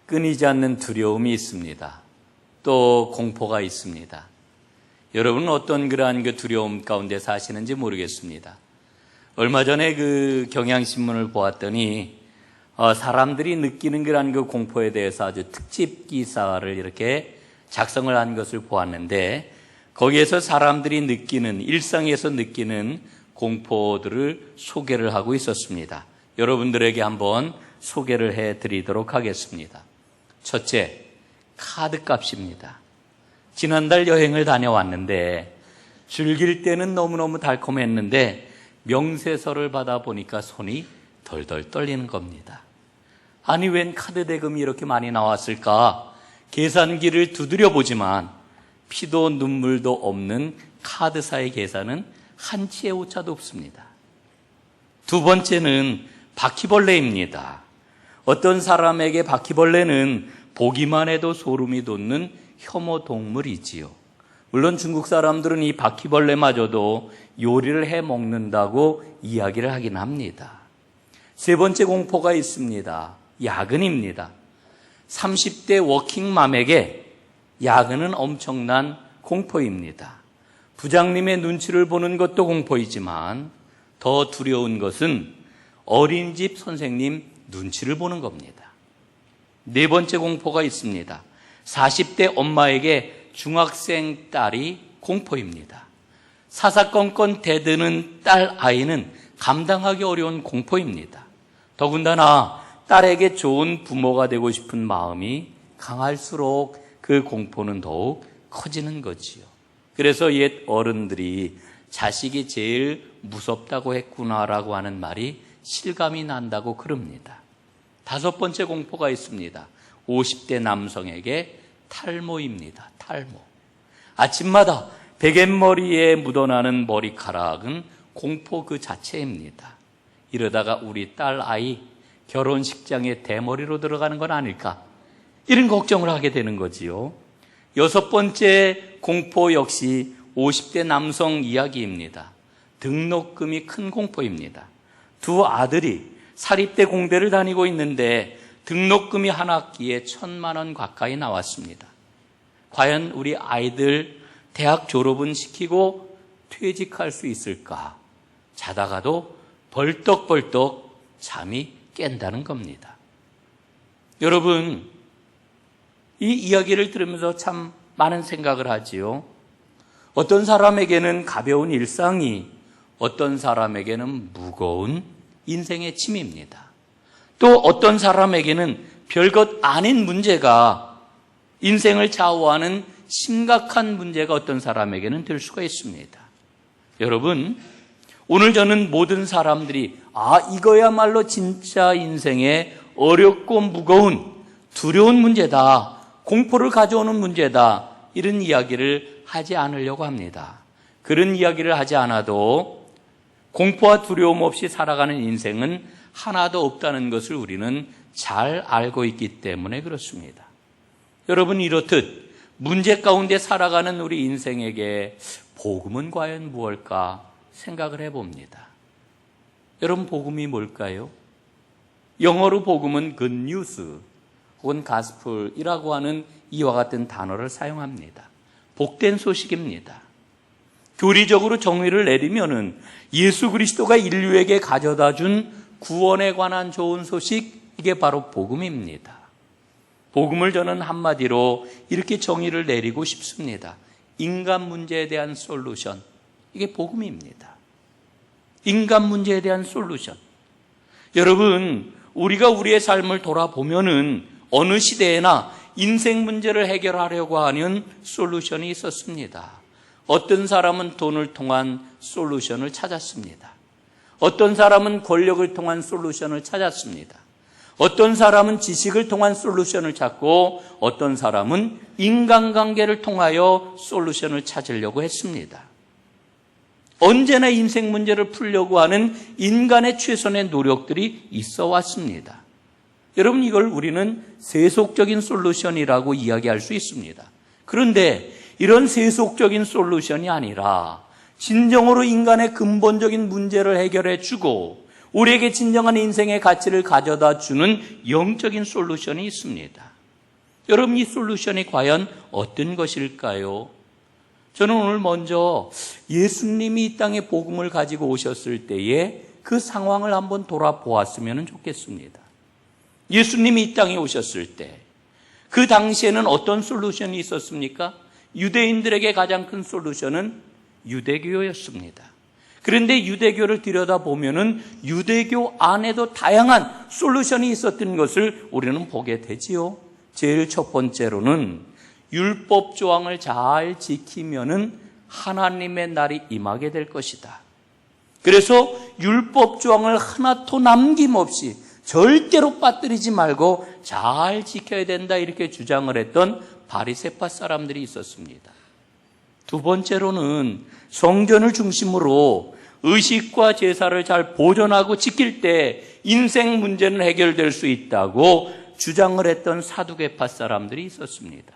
끊이지 않는 두려움이 있습니다. 또 공포가 있습니다. 여러분은 어떤 그러한 그 두려움 가운데 사시는지 모르겠습니다. 얼마 전에 그 경향신문을 보았더니 사람들이 느끼는 그러한 그 공포에 대해서 아주 특집 기사를 이렇게 작성을 한 것을 보았는데, 거기에서 사람들이 느끼는, 일상에서 느끼는 공포들을 소개를 하고 있었습니다. 여러분들에게 한번 소개를 해드리도록 하겠습니다. 첫째, 카드값입니다. 지난달 여행을 다녀왔는데 즐길 때는 너무너무 달콤했는데 명세서를 받아보니까 손이 덜덜 떨리는 겁니다. 아니, 웬 카드 대금이 이렇게 많이 나왔을까? 계산기를 두드려보지만 피도 눈물도 없는 카드사의 계산은 한치의 오차도 없습니다. 두 번째는 바퀴벌레입니다. 어떤 사람에게 바퀴벌레는 보기만 해도 소름이 돋는 혐오 동물이지요. 물론 중국 사람들은 이 바퀴벌레마저도 요리를 해 먹는다고 이야기를 하긴 합니다. 세 번째 공포가 있습니다. 야근입니다. 30대 워킹맘에게 야근은 엄청난 공포입니다. 부장님의 눈치를 보는 것도 공포이지만 더 두려운 것은 어린이집 선생님 눈치를 보는 겁니다. 네 번째 공포가 있습니다. 40대 엄마에게 중학생 딸이 공포입니다. 사사건건 대드는 딸 아이는 감당하기 어려운 공포입니다. 더군다나 딸에게 좋은 부모가 되고 싶은 마음이 강할수록 그 공포는 더욱 커지는 거지요. 그래서 옛 어른들이 자식이 제일 무섭다고 했구나라고 하는 말이 실감이 난다고 그럽니다. 다섯 번째 공포가 있습니다. 50대 남성에게 탈모입니다. 탈모. 아침마다 베갯머리에 묻어나는 머리카락은 공포 그 자체입니다. 이러다가 우리 딸 아이 결혼식장에 대머리로 들어가는 건 아닐까? 이런 걱정을 하게 되는 거지요. 여섯 번째 공포 역시 50대 남성 이야기입니다. 등록금이 큰 공포입니다. 두 아들이 사립대 공대를 다니고 있는데 등록금이 한 학기에 1,000만 원 가까이 나왔습니다. 과연 우리 아이들 대학 졸업은 시키고 퇴직할 수 있을까? 자다가도 벌떡벌떡 잠이 깬다는 겁니다. 여러분, 이 이야기를 들으면서 참 많은 생각을 하지요. 어떤 사람에게는 가벼운 일상이, 어떤 사람에게는 무거운 인생의 짐입니다. 또 어떤 사람에게는 별것 아닌 문제가 인생을 좌우하는 심각한 문제가 어떤 사람에게는 될 수가 있습니다. 여러분, 오늘 저는 모든 사람들이 이거야말로 진짜 인생의 어렵고 무거운 두려운 문제다, 공포를 가져오는 문제다, 이런 이야기를 하지 않으려고 합니다. 그런 이야기를 하지 않아도 공포와 두려움 없이 살아가는 인생은 하나도 없다는 것을 우리는 잘 알고 있기 때문에 그렇습니다. 여러분, 이렇듯 문제 가운데 살아가는 우리 인생에게 복음은 과연 무엇일까 생각을 해봅니다. 여러분, 복음이 뭘까요? 영어로 복음은 good news 혹은 gospel이라고 하는 이와 같은 단어를 사용합니다. 복된 소식입니다. 교리적으로 정의를 내리면은 예수 그리스도가 인류에게 가져다 준 구원에 관한 좋은 소식, 이게 바로 복음입니다. 복음을 저는 한마디로 이렇게 정의를 내리고 싶습니다. 인간 문제에 대한 솔루션, 이게 복음입니다. 인간 문제에 대한 솔루션. 여러분, 우리가 우리의 삶을 돌아보면은 어느 시대에나 인생 문제를 해결하려고 하는 솔루션이 있었습니다. 어떤 사람은 돈을 통한 솔루션을 찾았습니다. 어떤 사람은 권력을 통한 솔루션을 찾았습니다. 어떤 사람은 지식을 통한 솔루션을 찾고 어떤 사람은 인간관계를 통하여 솔루션을 찾으려고 했습니다. 언제나 인생 문제를 풀려고 하는 인간의 최선의 노력들이 있어 왔습니다. 여러분, 이걸 우리는 세속적인 솔루션이라고 이야기할 수 있습니다. 그런데 이런 세속적인 솔루션이 아니라 진정으로 인간의 근본적인 문제를 해결해 주고 우리에게 진정한 인생의 가치를 가져다 주는 영적인 솔루션이 있습니다. 여러분, 이 솔루션이 과연 어떤 것일까요? 저는 오늘 먼저 예수님이 이 땅에 복음을 가지고 오셨을 때에 그 상황을 한번 돌아보았으면 좋겠습니다. 예수님이 이 땅에 오셨을 때 그 당시에는 어떤 솔루션이 있었습니까? 유대인들에게 가장 큰 솔루션은 유대교였습니다. 그런데 유대교를 들여다보면은 유대교 안에도 다양한 솔루션이 있었던 것을 우리는 보게 되지요. 제일 첫 번째로는 율법 조항을 잘 지키면은 하나님의 날이 임하게 될 것이다. 그래서 율법 조항을 하나도 남김없이 절대로 빠뜨리지 말고 잘 지켜야 된다, 이렇게 주장을 했던 바리새파 사람들이 있었습니다. 두 번째로는 성전을 중심으로 의식과 제사를 잘 보존하고 지킬 때 인생 문제는 해결될 수 있다고 주장을 했던 사두개파 사람들이 있었습니다.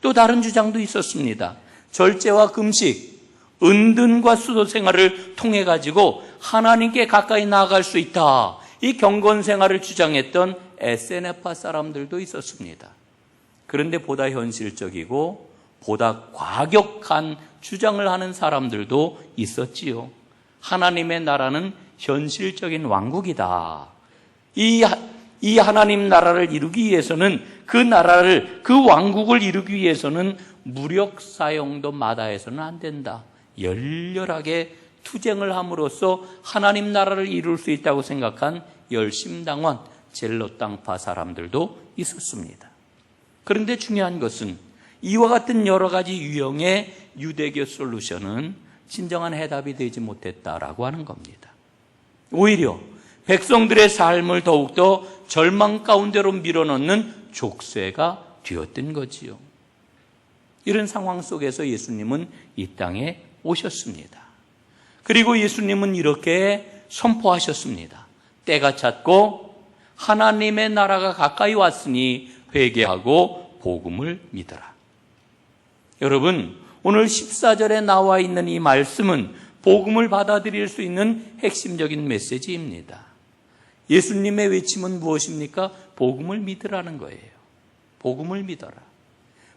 또 다른 주장도 있었습니다. 절제와 금식, 은둔과 수도 생활을 통해 가지고 하나님께 가까이 나아갈 수 있다, 이 경건 생활을 주장했던 에세네파 사람들도 있었습니다. 그런데 보다 현실적이고 보다 과격한 주장을 하는 사람들도 있었지요. 하나님의 나라는 현실적인 왕국이다. 이 하나님 나라를 이루기 위해서는 그 왕국을 이루기 위해서는 무력 사용도 마다해서는 안 된다. 열렬하게 투쟁을 함으로써 하나님 나라를 이룰 수 있다고 생각한 열심당원 젤롯당파 사람들도 있었습니다. 그런데 중요한 것은 이와 같은 여러 가지 유형의 유대교 솔루션은 진정한 해답이 되지 못했다라고 하는 겁니다. 오히려 백성들의 삶을 더욱더 절망 가운데로 밀어넣는 족쇄가 되었던 거지요. 이런 상황 속에서 예수님은 이 땅에 오셨습니다. 그리고 예수님은 이렇게 선포하셨습니다. 때가 찼고 하나님의 나라가 가까이 왔으니 회개하고 복음을 믿어라. 여러분, 오늘 14절에 나와 있는 이 말씀은 복음을 받아들일 수 있는 핵심적인 메시지입니다. 예수님의 외침은 무엇입니까? 복음을 믿으라는 거예요. 복음을 믿어라.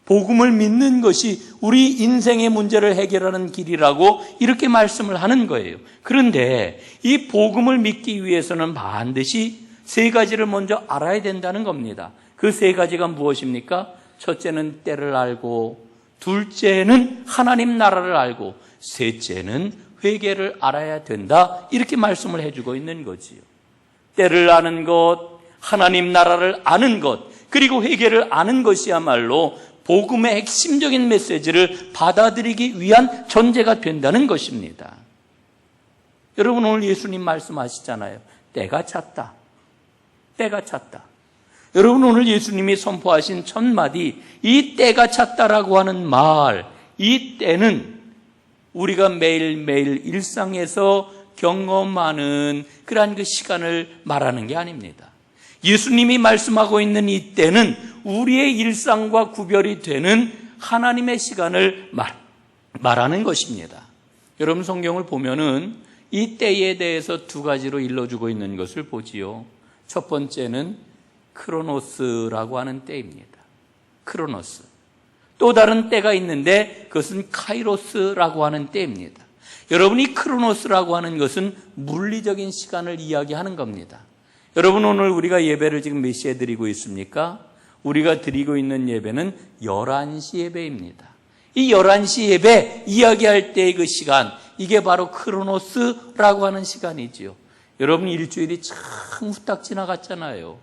복음을 믿는 것이 우리 인생의 문제를 해결하는 길이라고 이렇게 말씀을 하는 거예요. 그런데 이 복음을 믿기 위해서는 반드시 세 가지를 먼저 알아야 된다는 겁니다. 그 세 가지가 무엇입니까? 첫째는 때를 알고, 둘째는 하나님 나라를 알고, 셋째는 회개를 알아야 된다, 이렇게 말씀을 해주고 있는 거지요. 때를 아는 것, 하나님 나라를 아는 것, 그리고 회개를 아는 것이야말로 복음의 핵심적인 메시지를 받아들이기 위한 전제가 된다는 것입니다. 여러분, 오늘 예수님 말씀하시잖아요. 때가 찼다. 때가 찼다. 여러분, 오늘 예수님이 선포하신 첫 마디, 이 때가 찼다라고 하는 말, 이 때는 우리가 매일매일 일상에서 경험하는 그러한 그 시간을 말하는 게 아닙니다. 예수님이 말씀하고 있는 이 때는 우리의 일상과 구별이 되는 하나님의 시간을 말하는 것입니다. 여러분, 성경을 보면은 이 때에 대해서 두 가지로 일러주고 있는 것을 보지요. 첫 번째는 크로노스라고 하는 때입니다. 크로노스. 또 다른 때가 있는데 그것은 카이로스라고 하는 때입니다. 여러분, 이 크로노스라고 하는 것은 물리적인 시간을 이야기하는 겁니다. 여러분, 오늘 우리가 예배를 지금 몇 시에 드리고 있습니까? 우리가 드리고 있는 예배는 11시 예배입니다. 이 11시 예배 이야기할 때의 그 시간, 이게 바로 크로노스라고 하는 시간이지요. 여러분, 일주일이 참 후딱 지나갔잖아요.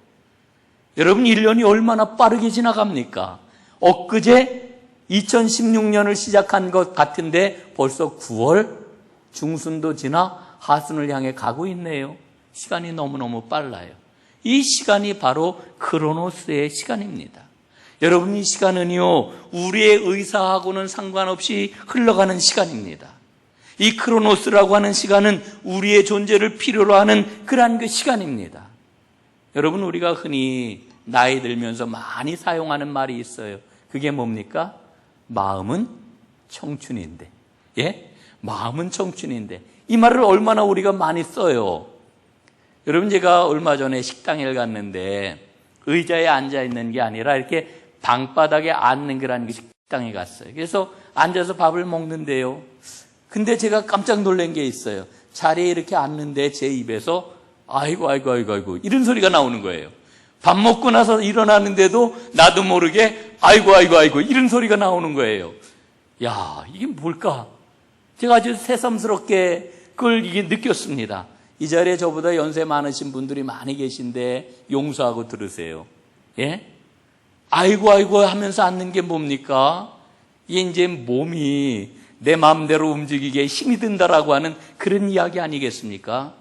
여러분, 1년이 얼마나 빠르게 지나갑니까? 엊그제 2016년을 시작한 것 같은데 벌써 9월 중순도 지나 하순을 향해 가고 있네요. 시간이 너무너무 빨라요. 이 시간이 바로 크로노스의 시간입니다. 여러분, 이 시간은요, 우리의 의사하고는 상관없이 흘러가는 시간입니다. 이 크로노스라고 하는 시간은 우리의 존재를 필요로 하는 그러한 그 시간입니다. 여러분, 우리가 흔히 나이 들면서 많이 사용하는 말이 있어요. 그게 뭡니까? 마음은 청춘인데. 예? 마음은 청춘인데. 이 말을 얼마나 우리가 많이 써요. 여러분, 제가 얼마 전에 식당에 갔는데 의자에 앉아 있는 게 아니라 이렇게 방바닥에 앉는 거라는 게 식당에 갔어요. 그래서 앉아서 밥을 먹는데요. 근데 제가 깜짝 놀란 게 있어요. 자리에 이렇게 앉는데 제 입에서 아이고 이런 소리가 나오는 거예요. 밥 먹고 나서 일어나는데도 나도 모르게 아이고 이런 소리가 나오는 거예요. 야, 이게 뭘까? 제가 아주 새삼스럽게 그걸 이게 느꼈습니다. 이 자리에 저보다 연세 많으신 분들이 많이 계신데 용서하고 들으세요. 예? 아이고 하면서 앉는 게 뭡니까? 이게 이제 몸이 내 마음대로 움직이기에 힘이 든다라고 하는 그런 이야기 아니겠습니까?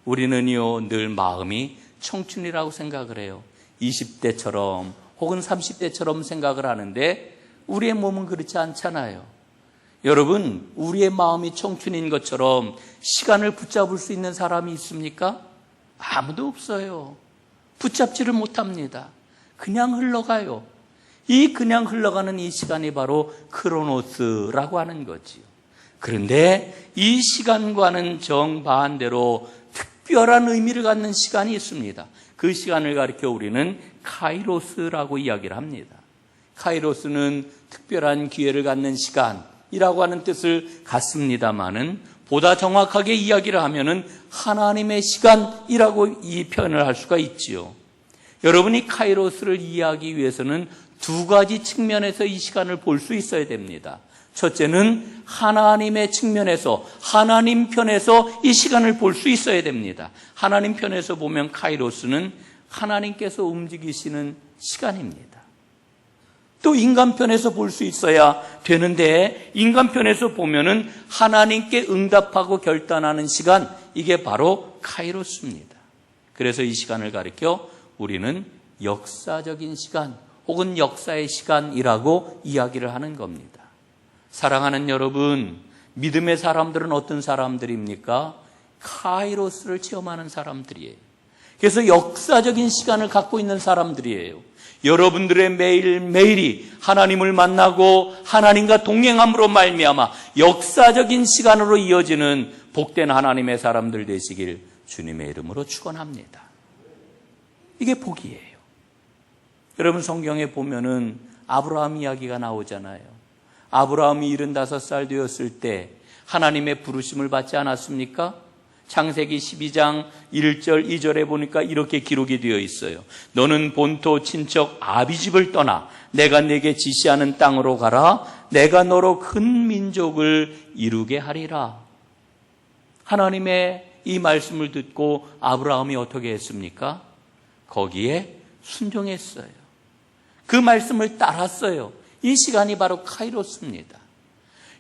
우리는요, 늘 마음이 청춘이라고 생각을 해요. 20대처럼 혹은 30대처럼 생각을 하는데 우리의 몸은 그렇지 않잖아요. 여러분, 우리의 마음이 청춘인 것처럼 시간을 붙잡을 수 있는 사람이 있습니까? 아무도 없어요. 붙잡지를 못합니다. 그냥 흘러가요. 이 그냥 흘러가는 이 시간이 바로 크로노스라고 하는 거지요. 그런데 이 시간과는 정반대로 특별한 의미를 갖는 시간이 있습니다. 그 시간을 가리켜 우리는 카이로스라고 이야기를 합니다. 카이로스는 특별한 기회를 갖는 시간이라고 하는 뜻을 갖습니다마는 보다 정확하게 이야기를 하면은 하나님의 시간이라고 이 표현을 할 수가 있지요. 여러분이 카이로스를 이해하기 위해서는 두 가지 측면에서 이 시간을 볼 수 있어야 됩니다. 첫째는 하나님의 측면에서, 하나님 편에서 이 시간을 볼 수 있어야 됩니다. 하나님 편에서 보면 카이로스는 하나님께서 움직이시는 시간입니다. 또 인간 편에서 볼 수 있어야 되는데 인간 편에서 보면은 하나님께 응답하고 결단하는 시간, 이게 바로 카이로스입니다. 그래서 이 시간을 가리켜 우리는 역사적인 시간 혹은 역사의 시간이라고 이야기를 하는 겁니다. 사랑하는 여러분, 믿음의 사람들은 어떤 사람들입니까? 카이로스를 체험하는 사람들이에요. 그래서 역사적인 시간을 갖고 있는 사람들이에요. 여러분들의 매일매일이 하나님을 만나고 하나님과 동행함으로 말미암아 역사적인 시간으로 이어지는 복된 하나님의 사람들 되시길 주님의 이름으로 축원합니다. 이게 복이에요. 여러분, 성경에 보면은 아브라함 이야기가 나오잖아요. 아브라함이 75살 되었을 때 하나님의 부르심을 받지 않았습니까? 창세기 12장 1절 2절에 보니까 이렇게 기록이 되어 있어요. 너는 본토 친척 아비집을 떠나 내가 네게 지시하는 땅으로 가라. 내가 너로 큰 민족을 이루게 하리라. 하나님의 이 말씀을 듣고 아브라함이 어떻게 했습니까? 거기에 순종했어요. 그 말씀을 따랐어요. 이 시간이 바로 카이로스입니다.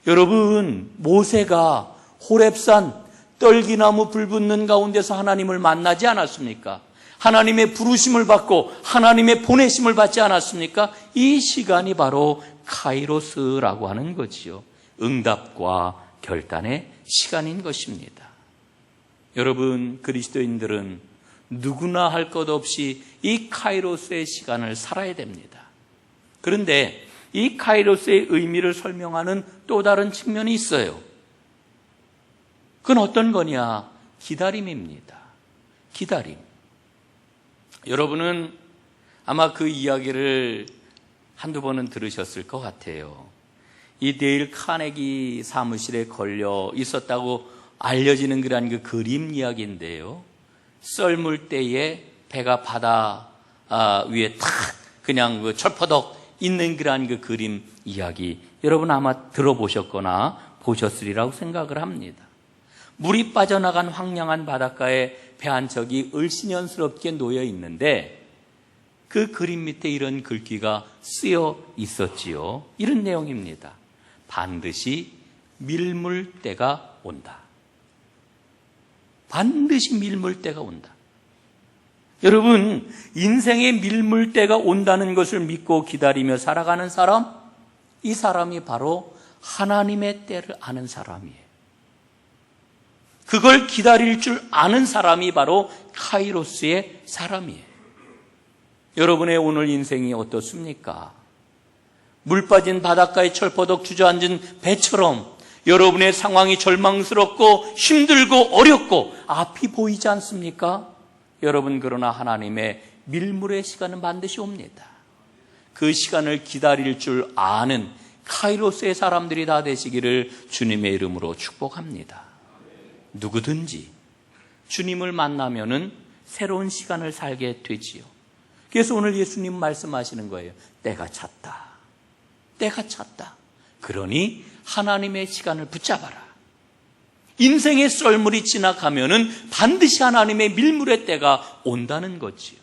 여러분, 모세가 호렙산 떨기나무 불 붙는 가운데서 하나님을 만나지 않았습니까? 하나님의 부르심을 받고 하나님의 보내심을 받지 않았습니까? 이 시간이 바로 카이로스라고 하는 거지요. 응답과 결단의 시간인 것입니다. 여러분, 그리스도인들은 누구나 할 것 없이 이 카이로스의 시간을 살아야 됩니다. 그런데 이 카이로스의 의미를 설명하는 또 다른 측면이 있어요. 그건 어떤 거냐? 기다림입니다. 기다림. 여러분은 아마 그 이야기를 한두 번은 들으셨을 것 같아요. 이 데일 카네기 사무실에 걸려 있었다고 알려지는 그 그림 이야기인데요. 썰물 때에 배가 바다 위에 탁 그냥 그 철퍼덕 있는 그 그림 이야기, 여러분 아마 들어보셨거나 보셨으리라고 생각을 합니다. 물이 빠져나간 황량한 바닷가에 배 한 척이 을씨년스럽게 놓여 있는데 그 그림 밑에 이런 글귀가 쓰여 있었지요. 이런 내용입니다. 반드시 밀물 때가 온다. 반드시 밀물 때가 온다. 여러분, 인생의 밀물 때가 온다는 것을 믿고 기다리며 살아가는 사람, 이 사람이 바로 하나님의 때를 아는 사람이에요. 그걸 기다릴 줄 아는 사람이 바로 카이로스의 사람이에요. 여러분의 오늘 인생이 어떻습니까? 물 빠진 바닷가에 철퍼덕 주저앉은 배처럼 여러분의 상황이 절망스럽고 힘들고 어렵고 앞이 보이지 않습니까? 여러분, 그러나 하나님의 밀물의 시간은 반드시 옵니다. 그 시간을 기다릴 줄 아는 카이로스의 사람들이 다 되시기를 주님의 이름으로 축복합니다. 누구든지 주님을 만나면은 새로운 시간을 살게 되지요. 그래서 오늘 예수님 말씀하시는 거예요. 때가 찼다. 때가 찼다. 그러니 하나님의 시간을 붙잡아라. 인생의 썰물이 지나가면은 반드시 하나님의 밀물의 때가 온다는 거지요.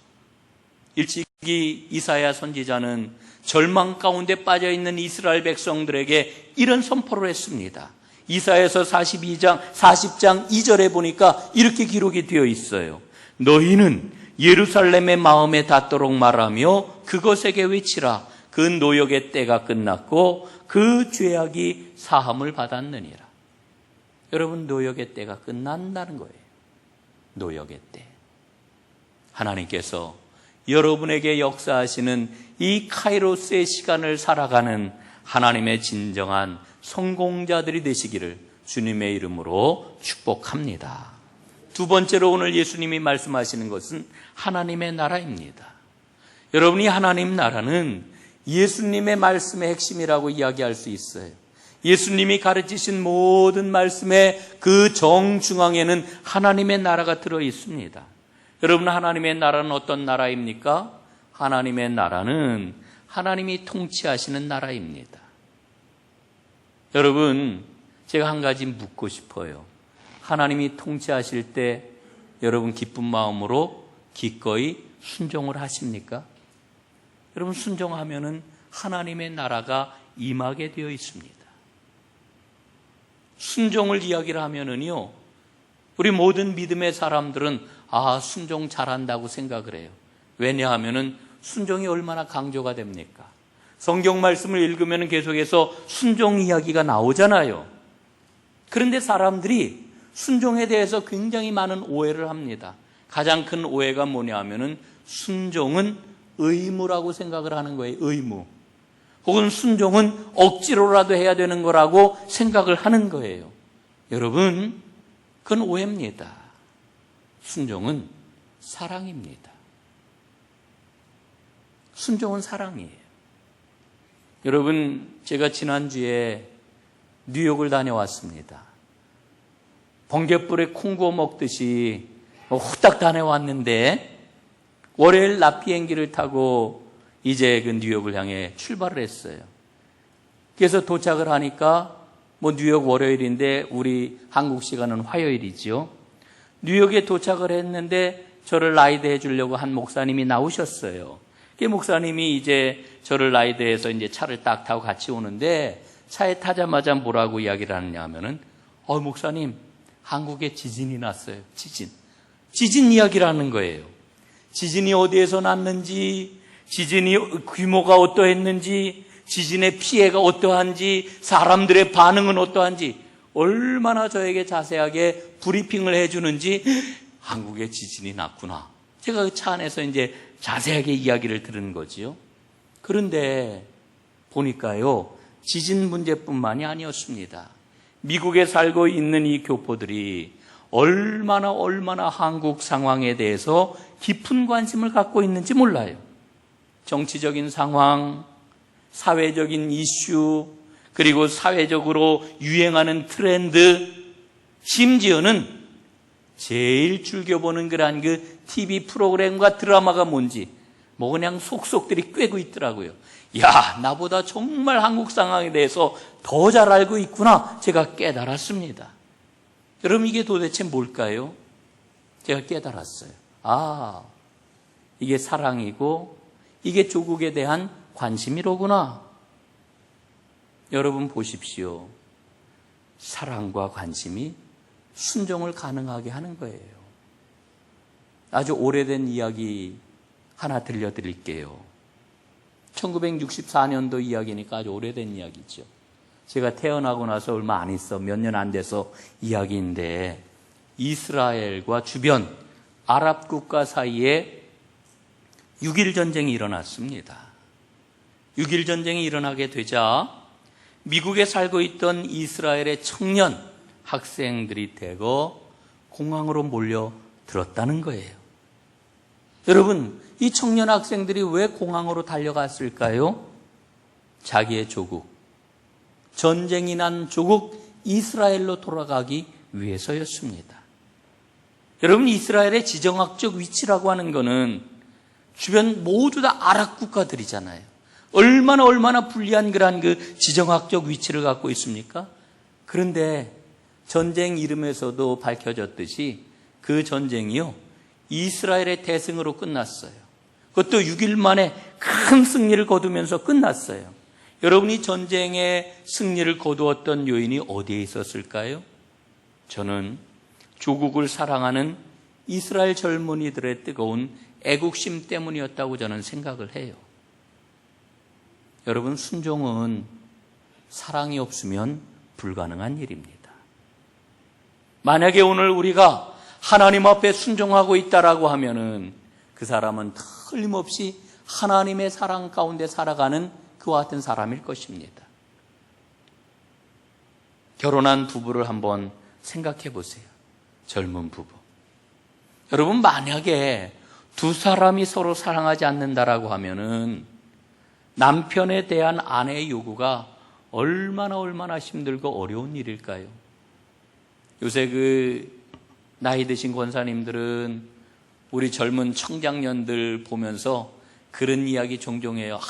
일찍이 이사야 선지자는 절망 가운데 빠져있는 이스라엘 백성들에게 이런 선포를 했습니다. 이사야서 40장 2절에 보니까 이렇게 기록이 되어 있어요. 너희는 예루살렘의 마음에 닿도록 말하며 그것에게 외치라. 그 노역의 때가 끝났고 그 죄악이 사함을 받았느니라. 여러분, 노역의 때가 끝난다는 거예요. 노역의 때. 하나님께서 여러분에게 역사하시는 이 카이로스의 시간을 살아가는 하나님의 진정한 성공자들이 되시기를 주님의 이름으로 축복합니다. 두 번째로 오늘 예수님이 말씀하시는 것은 하나님의 나라입니다. 여러분이 하나님 나라는 예수님의 말씀의 핵심이라고 이야기할 수 있어요. 예수님이 가르치신 모든 말씀의 그 정중앙에는 하나님의 나라가 들어 있습니다. 여러분, 하나님의 나라는 어떤 나라입니까? 하나님의 나라는 하나님이 통치하시는 나라입니다. 여러분, 제가 한 가지 묻고 싶어요. 하나님이 통치하실 때 여러분 기쁜 마음으로 기꺼이 순종을 하십니까? 여러분, 순종하면은 하나님의 나라가 임하게 되어 있습니다. 순종을 이야기를 하면은요, 우리 모든 믿음의 사람들은 순종 잘한다고 생각을 해요. 왜냐하면은 순종이 얼마나 강조가 됩니까? 성경 말씀을 읽으면 계속해서 순종 이야기가 나오잖아요. 그런데 사람들이 순종에 대해서 굉장히 많은 오해를 합니다. 가장 큰 오해가 뭐냐 하면은 순종은 의무라고 생각을 하는 거예요. 의무. 혹은 순종은 억지로라도 해야 되는 거라고 생각을 하는 거예요. 여러분, 그건 오해입니다. 순종은 사랑입니다. 순종은 사랑이에요. 여러분, 제가 지난주에 뉴욕을 다녀왔습니다. 번갯불에 콩 구워 먹듯이 후딱 다녀왔는데 월요일 낮 비행기를 타고 이제 그 뉴욕을 향해 출발을 했어요. 그래서 도착을 하니까 뉴욕 월요일인데 우리 한국 시간은 화요일이죠. 뉴욕에 도착을 했는데 저를 라이드해 주려고 한 목사님이 나오셨어요. 그 목사님이 이제 저를 라이드해서 이제 차를 딱 타고 같이 오는데 차에 타자마자 뭐라고 이야기를 하느냐 하면은 목사님, 한국에 지진이 났어요. 지진 이야기를 하는 거예요. 지진이 어디에서 났는지, 지진이 규모가 어떠했는지, 지진의 피해가 어떠한지, 사람들의 반응은 어떠한지 얼마나 저에게 자세하게 브리핑을 해주는지, 한국에 지진이 났구나. 제가 그 차 안에서 이제 자세하게 이야기를 들은 거지요. 그런데 보니까요, 지진 문제뿐만이 아니었습니다. 미국에 살고 있는 이 교포들이 얼마나 한국 상황에 대해서 깊은 관심을 갖고 있는지 몰라요. 정치적인 상황, 사회적인 이슈, 그리고 사회적으로 유행하는 트렌드, 심지어는 제일 즐겨보는 그런 그 TV 프로그램과 드라마가 뭔지 그냥 속속들이 꿰고 있더라고요. 야, 나보다 정말 한국 상황에 대해서 더 잘 알고 있구나, 제가 깨달았습니다. 여러분, 이게 도대체 뭘까요? 제가 깨달았어요. 이게 사랑이고 이게 조국에 대한 관심이로구나. 여러분 보십시오. 사랑과 관심이 순종을 가능하게 하는 거예요. 아주 오래된 이야기 하나 들려드릴게요. 1964년도 이야기니까 아주 오래된 이야기죠. 제가 태어나고 나서 얼마 안 있어, 몇 년 안 돼서 이야기인데, 이스라엘과 주변 아랍 국가 사이에 6.1 전쟁이 일어났습니다. 6.1 전쟁이 일어나게 되자 미국에 살고 있던 이스라엘의 청년 학생들이 대거 공항으로 몰려들었다는 거예요. 여러분, 이 청년 학생들이 왜 공항으로 달려갔을까요? 자기의 조국, 전쟁이 난 조국 이스라엘로 돌아가기 위해서였습니다. 여러분, 이스라엘의 지정학적 위치라고 하는 것은 주변 모두 다 아랍 국가들이잖아요. 얼마나 불리한 그런 그 지정학적 위치를 갖고 있습니까? 그런데 전쟁 이름에서도 밝혀졌듯이 그 전쟁이요, 이스라엘의 대승으로 끝났어요. 그것도 6일 만에 큰 승리를 거두면서 끝났어요. 여러분이 전쟁의 승리를 거두었던 요인이 어디에 있었을까요? 저는 조국을 사랑하는 이스라엘 젊은이들의 뜨거운 애국심 때문이었다고 저는 생각을 해요. 여러분, 순종은 사랑이 없으면 불가능한 일입니다. 만약에 오늘 우리가 하나님 앞에 순종하고 있다라고 하면은 그 사람은 틀림없이 하나님의 사랑 가운데 살아가는 그와 같은 사람일 것입니다. 결혼한 부부를 한번 생각해 보세요. 젊은 부부. 여러분, 만약에 두 사람이 서로 사랑하지 않는다라고 하면은 남편에 대한 아내의 요구가 얼마나 힘들고 어려운 일일까요? 요새 그 나이 드신 권사님들은 우리 젊은 청장년들 보면서 그런 이야기 종종 해요.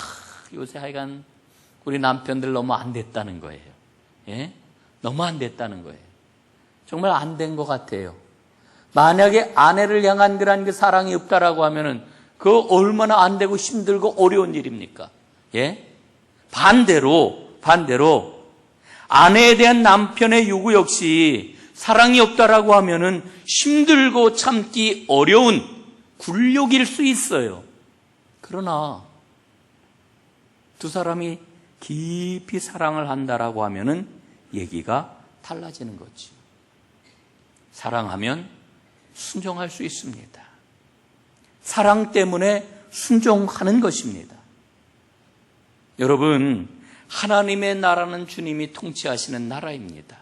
요새 하여간 우리 남편들 너무 안 됐다는 거예요. 예? 너무 안 됐다는 거예요. 정말 안 된 것 같아요. 만약에 아내를 향한 그런 그 사랑이 없다라고 하면은 그거 얼마나 안 되고 힘들고 어려운 일입니까? 예? 반대로 아내에 대한 남편의 요구 역시 사랑이 없다라고 하면은 힘들고 참기 어려운 굴욕일 수 있어요. 그러나 두 사람이 깊이 사랑을 한다라고 하면은 얘기가 달라지는 거지. 사랑하면 순종할 수 있습니다. 사랑 때문에 순종하는 것입니다. 여러분, 하나님의 나라는 주님이 통치하시는 나라입니다.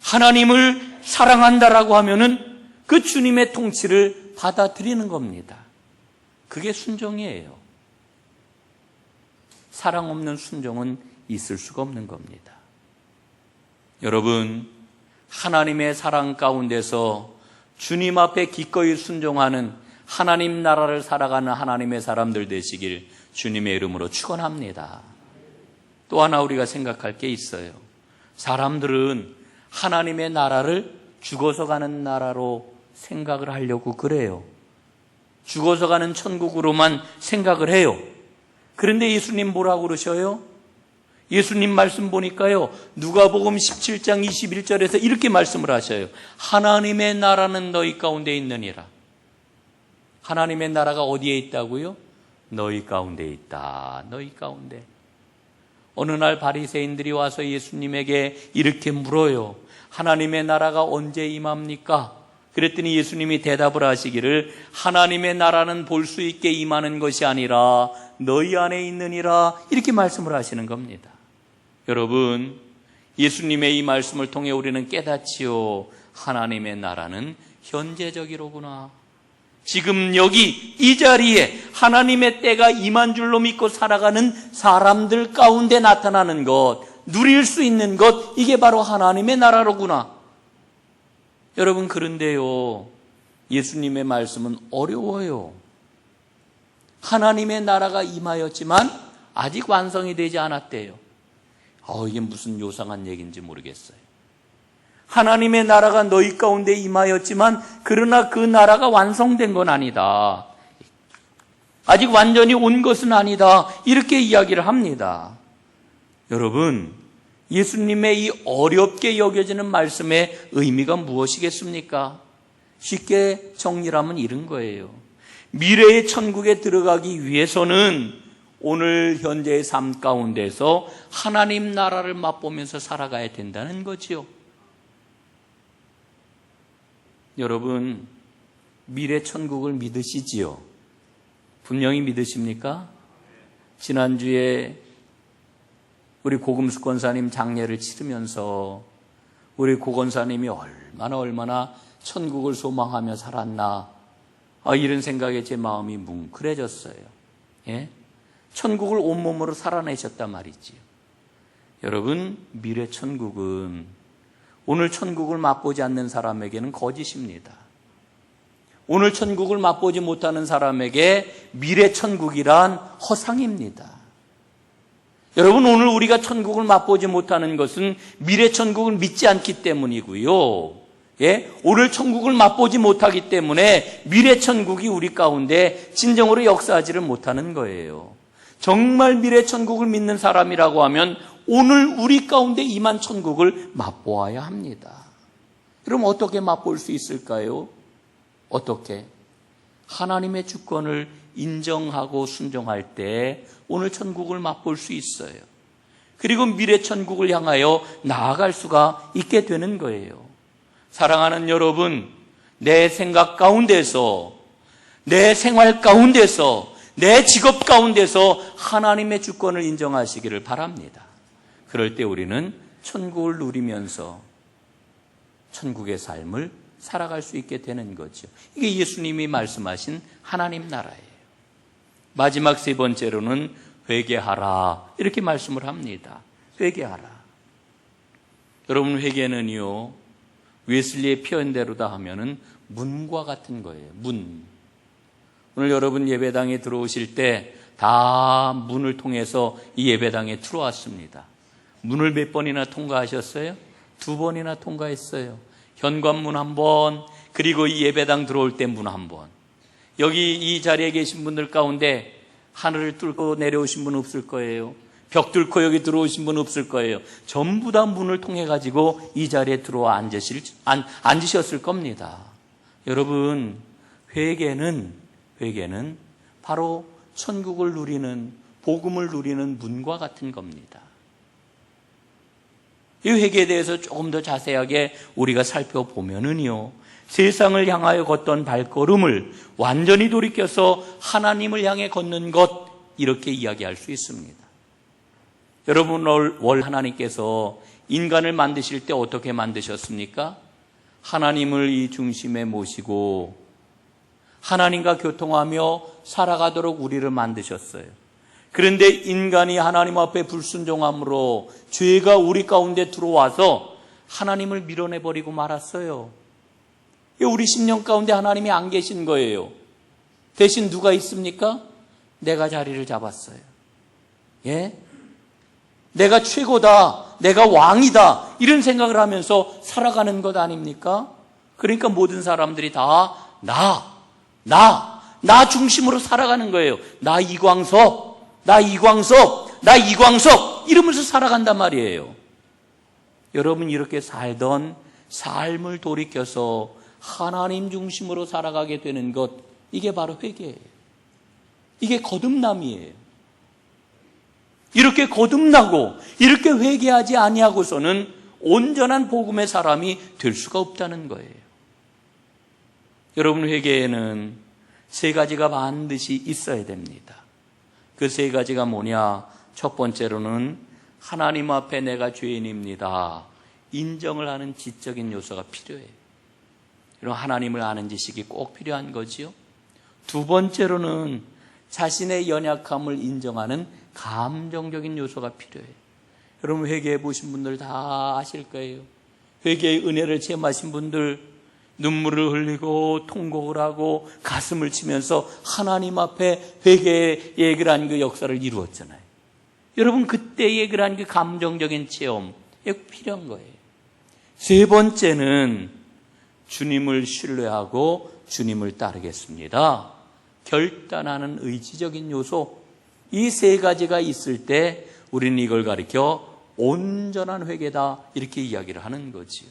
하나님을 사랑한다라고 하면은 그 주님의 통치를 받아들이는 겁니다. 그게 순종이에요. 사랑 없는 순종은 있을 수가 없는 겁니다. 여러분, 하나님의 사랑 가운데서 주님 앞에 기꺼이 순종하는 하나님 나라를 살아가는 하나님의 사람들 되시길 주님의 이름으로 축원합니다. 또 하나 우리가 생각할 게 있어요. 사람들은 하나님의 나라를 죽어서 가는 나라로 생각을 하려고 그래요. 죽어서 가는 천국으로만 생각을 해요. 그런데 예수님 뭐라고 그러셔요? 예수님 말씀 보니까요, 누가복음 17장 21절에서 이렇게 말씀을 하셔요. 하나님의 나라는 너희 가운데 있느니라. 하나님의 나라가 어디에 있다고요? 너희 가운데 있다. 너희 가운데. 어느 날 바리새인들이 와서 예수님에게 이렇게 물어요. 하나님의 나라가 언제 임합니까? 그랬더니 예수님이 대답을 하시기를 하나님의 나라는 볼 수 있게 임하는 것이 아니라 너희 안에 있느니라, 이렇게 말씀을 하시는 겁니다. 여러분, 예수님의 이 말씀을 통해 우리는 깨닫지요. 하나님의 나라는 현재적이로구나. 지금 여기 이 자리에 하나님의 때가 임한 줄로 믿고 살아가는 사람들 가운데 나타나는 것, 누릴 수 있는 것, 이게 바로 하나님의 나라로구나. 여러분, 그런데요, 예수님의 말씀은 어려워요. 하나님의 나라가 임하였지만 아직 완성이 되지 않았대요. 이게 무슨 요상한 얘기인지 모르겠어요. 하나님의 나라가 너희 가운데 임하였지만 그러나 그 나라가 완성된 건 아니다. 아직 완전히 온 것은 아니다. 이렇게 이야기를 합니다. 여러분, 예수님의 이 어렵게 여겨지는 말씀의 의미가 무엇이겠습니까? 쉽게 정리하면 이런 거예요. 미래의 천국에 들어가기 위해서는 오늘 현재의 삶 가운데서 하나님 나라를 맛보면서 살아가야 된다는 거지요. 여러분, 미래 천국을 믿으시지요? 분명히 믿으십니까? 지난주에 우리 고금숙 권사님 장례를 치르면서 우리 고 권사님이 얼마나 천국을 소망하며 살았나. 이런 생각에 제 마음이 뭉클해졌어요. 예? 천국을 온몸으로 살아내셨단 말이지요. 여러분, 미래 천국은 오늘 천국을 맛보지 않는 사람에게는 거짓입니다. 오늘 천국을 맛보지 못하는 사람에게 미래 천국이란 허상입니다. 여러분, 오늘 우리가 천국을 맛보지 못하는 것은 미래 천국을 믿지 않기 때문이고요. 예? 오늘 천국을 맛보지 못하기 때문에 미래 천국이 우리 가운데 진정으로 역사하지를 못하는 거예요. 정말 미래 천국을 믿는 사람이라고 하면 오늘 우리 가운데 임한 천국을 맛보아야 합니다. 그럼 어떻게 맛볼 수 있을까요? 어떻게? 하나님의 주권을 인정하고 순종할 때 오늘 천국을 맛볼 수 있어요. 그리고 미래 천국을 향하여 나아갈 수가 있게 되는 거예요. 사랑하는 여러분, 내 생각 가운데서, 내 생활 가운데서, 내 직업 가운데서 하나님의 주권을 인정하시기를 바랍니다. 그럴 때 우리는 천국을 누리면서 천국의 삶을 살아갈 수 있게 되는 거죠. 이게 예수님이 말씀하신 하나님 나라예요. 마지막 세 번째로는 회개하라, 이렇게 말씀을 합니다. 회개하라. 여러분, 회개는요, 웨슬리의 표현대로다 하면은 문과 같은 거예요. 문. 오늘 여러분 예배당에 들어오실 때 다 문을 통해서 이 예배당에 들어왔습니다. 문을 몇 번이나 통과하셨어요? 2번이나 통과했어요. 현관문 1번, 그리고 이 예배당 들어올 때 문 1번. 여기 이 자리에 계신 분들 가운데 하늘을 뚫고 내려오신 분 없을 거예요. 벽 뚫고 여기 들어오신 분 없을 거예요. 전부 다 문을 통해 가지고 이 자리에 들어와 앉으셨을 겁니다. 여러분, 회개는 바로 천국을 누리는, 복음을 누리는 문과 같은 겁니다. 이 회개에 대해서 조금 더 자세하게 우리가 살펴보면은요, 세상을 향하여 걷던 발걸음을 완전히 돌이켜서 하나님을 향해 걷는 것, 이렇게 이야기할 수 있습니다. 여러분, 월 하나님께서 인간을 만드실 때 어떻게 만드셨습니까? 하나님을 이 중심에 모시고 하나님과 교통하며 살아가도록 우리를 만드셨어요. 그런데 인간이 하나님 앞에 불순종함으로 죄가 우리 가운데 들어와서 하나님을 밀어내버리고 말았어요. 우리 심령 가운데 하나님이 안 계신 거예요. 대신 누가 있습니까? 내가 자리를 잡았어요. 예? 내가 최고다, 내가 왕이다, 이런 생각을 하면서 살아가는 것 아닙니까? 그러니까 모든 사람들이 다 나 중심으로 살아가는 거예요. 나 이광석 이러면서 살아간단 말이에요. 여러분, 이렇게 살던 삶을 돌이켜서 하나님 중심으로 살아가게 되는 것, 이게 바로 회개예요. 이게 거듭남이에요. 이렇게 거듭나고 이렇게 회개하지 아니하고서는 온전한 복음의 사람이 될 수가 없다는 거예요. 여러분, 회개에는 3가지가 반드시 있어야 됩니다. 그 3가지가 뭐냐? 첫 번째로는 하나님 앞에 내가 죄인입니다, 인정을 하는 지적인 요소가 필요해요. 이런 하나님을 아는 지식이 꼭 필요한 거지요. 2번째로는 자신의 연약함을 인정하는 감정적인 요소가 필요해요. 여러분, 회개해 보신 분들 다 아실 거예요. 회개의 은혜를 체험하신 분들, 눈물을 흘리고 통곡을 하고 가슴을 치면서 하나님 앞에 회개의 그런 그 역사를 이루었잖아요. 여러분, 그때의 그런 그 감정적인 체험, 이거 필요한 거예요. 3번째는 주님을 신뢰하고 주님을 따르겠습니다, 결단하는 의지적인 요소, 이 3가지가 있을 때 우리는 이걸 가리켜 온전한 회개다, 이렇게 이야기를 하는 거지요.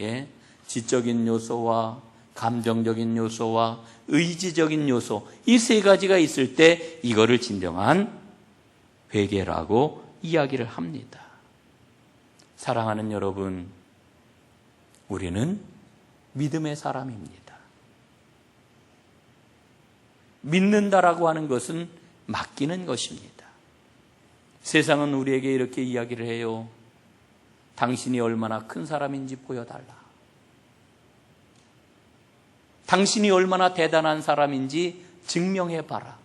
예? 지적인 요소와 감정적인 요소와 의지적인 요소, 이 3가지가 있을 때 이거를 진정한 회개라고 이야기를 합니다. 사랑하는 여러분, 우리는 믿음의 사람입니다. 믿는다라고 하는 것은 맡기는 것입니다. 세상은 우리에게 이렇게 이야기를 해요. 당신이 얼마나 큰 사람인지 보여달라. 당신이 얼마나 대단한 사람인지 증명해봐라.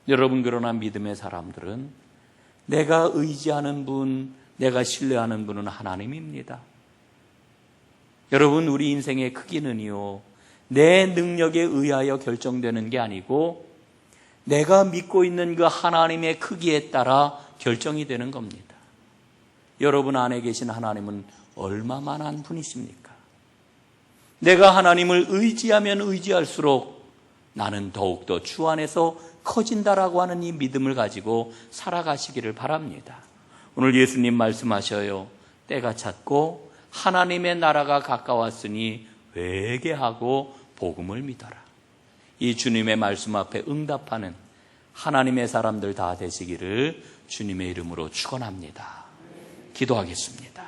여러분, 그러나 믿음의 사람들은 내가 의지하는 분, 내가 신뢰하는 분은 하나님입니다. 여러분, 우리 인생의 크기는요, 내 능력에 의하여 결정되는 게 아니고 내가 믿고 있는 그 하나님의 크기에 따라 결정이 되는 겁니다. 여러분 안에 계신 하나님은 얼마만한 분이십니까? 내가 하나님을 의지하면 의지할수록 나는 더욱더 주 안에서 커진다라고 하는 이 믿음을 가지고 살아가시기를 바랍니다. 오늘 예수님 말씀하셔요. 때가 찼고 하나님의 나라가 가까웠으니 회개하고 복음을 믿어라. 이 주님의 말씀 앞에 응답하는 하나님의 사람들 다 되시기를 주님의 이름으로 축원합니다. 기도하겠습니다.